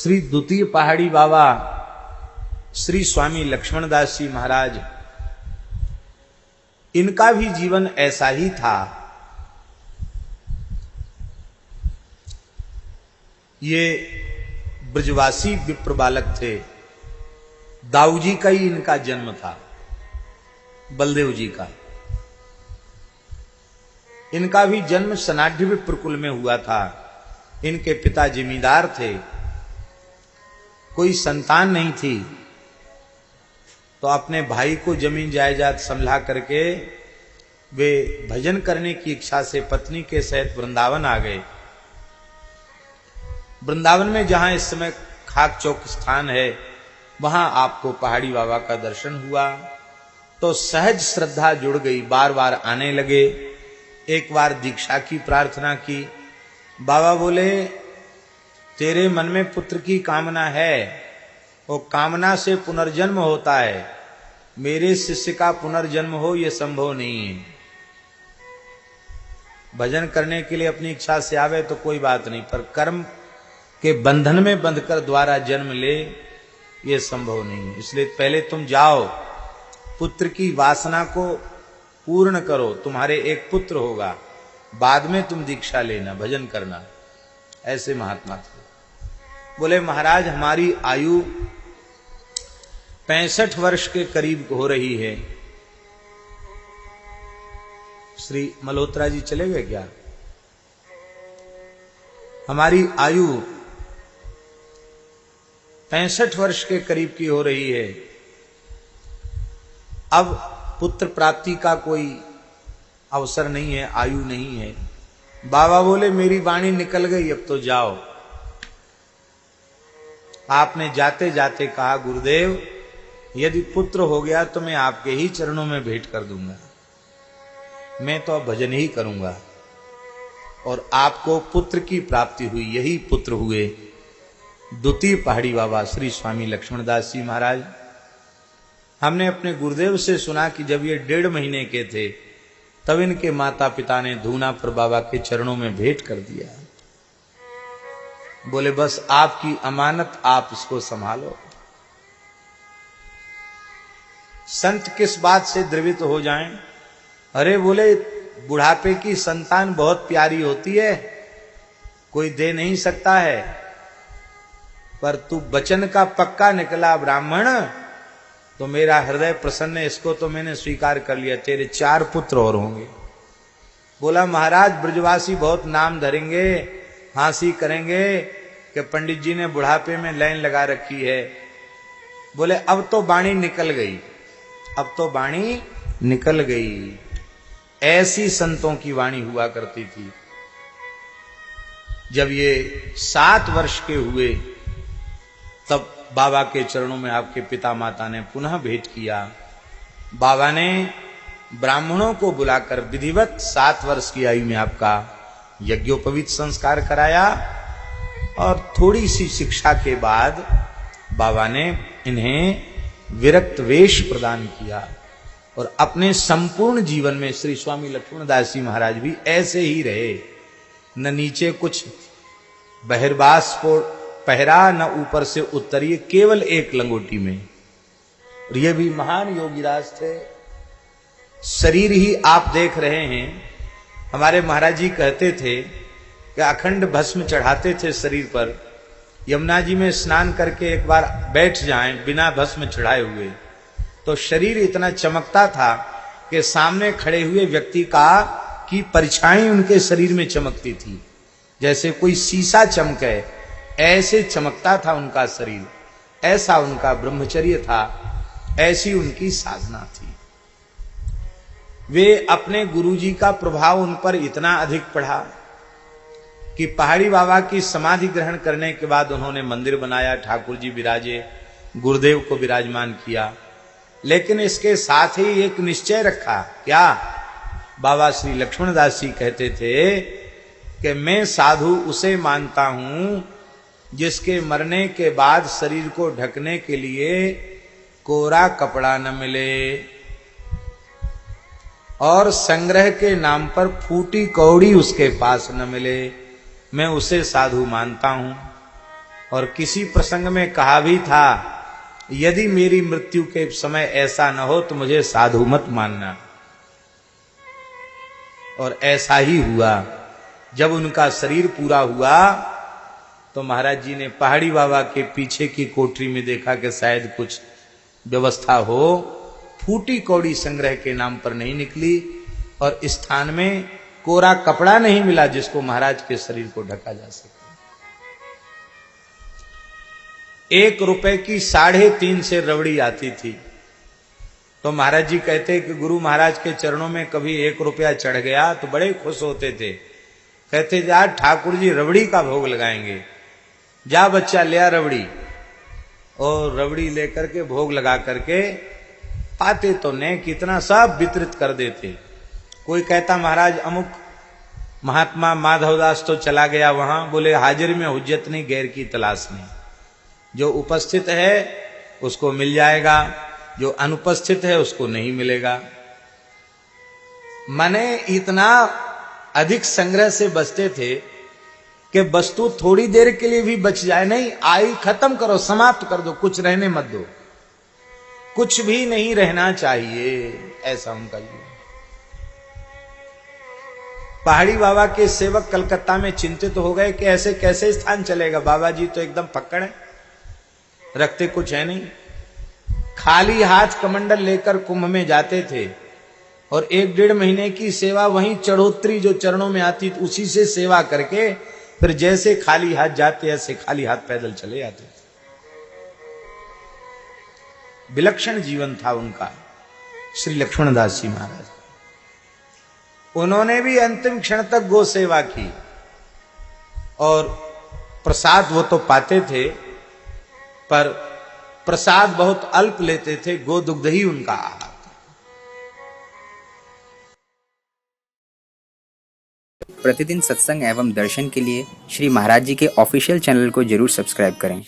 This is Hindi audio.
श्री द्वितीय पहाड़ी बाबा श्री स्वामी लक्ष्मणदास जी महाराज, इनका भी जीवन ऐसा ही था। ये ब्रजवासी विप्र बालक थे। दाऊ जी का ही इनका जन्म था, बलदेव जी का। इनका भी जन्म सनाढ़ विप्र कुल में हुआ था। इनके पिता जमींदार थे, कोई संतान नहीं थी, तो अपने भाई को जमीन जायदाद संभला करके वे भजन करने की इच्छा से पत्नी के सहित वृंदावन आ गए। वृंदावन में जहां इस समय खाक चौक स्थान है, वहां आपको पहाड़ी बाबा का दर्शन हुआ तो सहज श्रद्धा जुड़ गई, बार बार आने लगे। एक बार दीक्षा की प्रार्थना की। बाबा बोले, तेरे मन में पुत्र की कामना है, वो कामना से पुनर्जन्म होता है, मेरे शिष्य का पुनर्जन्म हो यह संभव नहीं है। भजन करने के लिए अपनी इच्छा से आवे तो कोई बात नहीं, पर कर्म के बंधन में बंधकर द्वारा जन्म ले यह संभव नहीं है। इसलिए पहले तुम जाओ, पुत्र की वासना को पूर्ण करो, तुम्हारे एक पुत्र होगा, बाद में तुम दीक्षा लेना, भजन करना। ऐसे महात्मा थे। बोले, महाराज हमारी आयु 65 वर्ष के करीब हो रही है। श्री मल्होत्रा जी चले गए क्या? हमारी आयु 65 वर्ष के करीब की हो रही है। अब पुत्र प्राप्ति का कोई अवसर नहीं है, आयु नहीं है। बाबा बोले, मेरी वाणी निकल गई, अब तो जाओ। आपने जाते जाते कहा, गुरुदेव यदि पुत्र हो गया तो मैं आपके ही चरणों में भेंट कर दूंगा, मैं तो अब भजन ही करूंगा। और आपको पुत्र की प्राप्ति हुई, यही पुत्र हुए द्वितीय पहाड़ी बाबा श्री स्वामी लक्ष्मणदास जी महाराज। हमने अपने गुरुदेव से सुना कि जब ये 1.5 महीने के थे तब इनके माता पिता ने धूना पर बाबा के चरणों में भेंट कर दिया। बोले, बस आपकी अमानत, आप इसको संभालो। संत किस बात से द्रवित हो जाएं? अरे बोले, बुढ़ापे की संतान बहुत प्यारी होती है, कोई दे नहीं सकता है, पर तू वचन का पक्का निकला ब्राह्मण तो मेरा हृदय प्रसन्न है, इसको तो मैंने स्वीकार कर लिया, तेरे 4 पुत्र और होंगे। बोला, महाराज ब्रजवासी बहुत नाम धरेंगे, हंसी करेंगे कि पंडित जी ने बुढ़ापे में लाइन लगा रखी है। बोले, अब तो वाणी निकल गई, अब तो वाणी निकल गई। ऐसी संतों की वाणी हुआ करती थी। जब ये 7 वर्ष के हुए तब बाबा के चरणों में आपके पिता माता ने पुनः भेंट किया। बाबा ने ब्राह्मणों को बुलाकर विधिवत 7 वर्ष की आयु में आपका यज्ञोपवीत संस्कार कराया और थोड़ी सी शिक्षा के बाद बाबा ने इन्हें विरक्त वेश प्रदान किया। और अपने संपूर्ण जीवन में श्री स्वामी लक्ष्मणदास जी महाराज भी ऐसे ही रहे, न नीचे कुछ बहिर्वास को पहरा, न ऊपर से उत्तरीय, केवल एक लंगोटी में। और ये भी महान योगीराज थे। शरीर ही आप देख रहे हैं। हमारे महाराज जी कहते थे कि अखंड भस्म चढ़ाते थे शरीर पर। यमुना जी में स्नान करके एक बार बैठ जाएं बिना भस्म चढ़ाए हुए तो शरीर इतना चमकता था कि सामने खड़े हुए व्यक्ति की परछाई उनके शरीर में चमकती थी, जैसे कोई शीशा चमके, ऐसे चमकता था उनका शरीर। ऐसा उनका ब्रह्मचर्य था, ऐसी उनकी साधना थी। वे अपने गुरुजी का प्रभाव उन पर इतना अधिक पड़ा कि पहाड़ी बाबा की समाधि ग्रहण करने के बाद उन्होंने मंदिर बनाया, ठाकुर जी विराजे, गुरुदेव को विराजमान किया। लेकिन इसके साथ ही एक निश्चय रखा। क्या? बाबा श्री लक्ष्मणदास जी कहते थे कि मैं साधु उसे मानता हूं जिसके मरने के बाद शरीर को ढकने के लिए कोरा कपड़ा न मिले और संग्रह के नाम पर फूटी कौड़ी उसके पास न मिले, मैं उसे साधु मानता हूं। और किसी प्रसंग में कहा भी था, यदि मेरी मृत्यु के समय ऐसा न हो तो मुझे साधु मत मानना। और ऐसा ही हुआ। जब उनका शरीर पूरा हुआ तो महाराज जी ने पहाड़ी बाबा के पीछे की कोठरी में देखा कि शायद कुछ व्यवस्था हो। फूटी कौड़ी संग्रह के नाम पर नहीं निकली और स्थान में कोरा कपड़ा नहीं मिला जिसको महाराज के शरीर को ढका जा सके। 1 रुपए की 3.5 से रबड़ी आती थी। तो महाराज जी कहते कि गुरु महाराज के चरणों में कभी 1 रुपया चढ़ गया तो बड़े खुश होते थे। कहते जा ठाकुर जी रबड़ी का भोग लगाएंगे, जा बच्चा ले आ रबड़ी। और रबड़ी लेकर के भोग लगा करके पाते तो ने कितना सब वितरित कर देते। कोई कहता महाराज अमुक महात्मा माधवदास तो चला गया वहां, बोले हाजिर में हुज्जत नहीं, गैर की तलाश नहीं। जो उपस्थित है उसको मिल जाएगा, जो अनुपस्थित है उसको नहीं मिलेगा। माने इतना अधिक संग्रह से बचते थे कि वस्तु थोड़ी देर के लिए भी बच जाए, नहीं आई खत्म करो, समाप्त कर दो, कुछ रहने मत दो, कुछ भी नहीं रहना चाहिए, ऐसा उनका जीवन। पहाड़ी बाबा के सेवक कलकत्ता में चिंतित हो गए कि ऐसे कैसे स्थान चलेगा, बाबा जी तो एकदम फक्कड़ है, रखते कुछ है नहीं। खाली हाथ कमंडल लेकर कुंभ में जाते थे और 1-1.5 महीने की सेवा वहीं चढ़ोत्री जो चरणों में आती थी उसी से सेवा करके फिर जैसे खाली हाथ जाते ऐसे खाली हाथ पैदल चले जाते थे। विलक्षण जीवन था उनका। श्री लक्ष्मणदास जी महाराज, उन्होंने भी अंतिम क्षण तक गो सेवा की और प्रसाद वो तो पाते थे पर प्रसाद बहुत अल्प लेते थे, गो दुग्ध ही उनका आहार। प्रतिदिन सत्संग एवं दर्शन के लिए श्री महाराज जी के ऑफिशियल चैनल को जरूर सब्सक्राइब करें।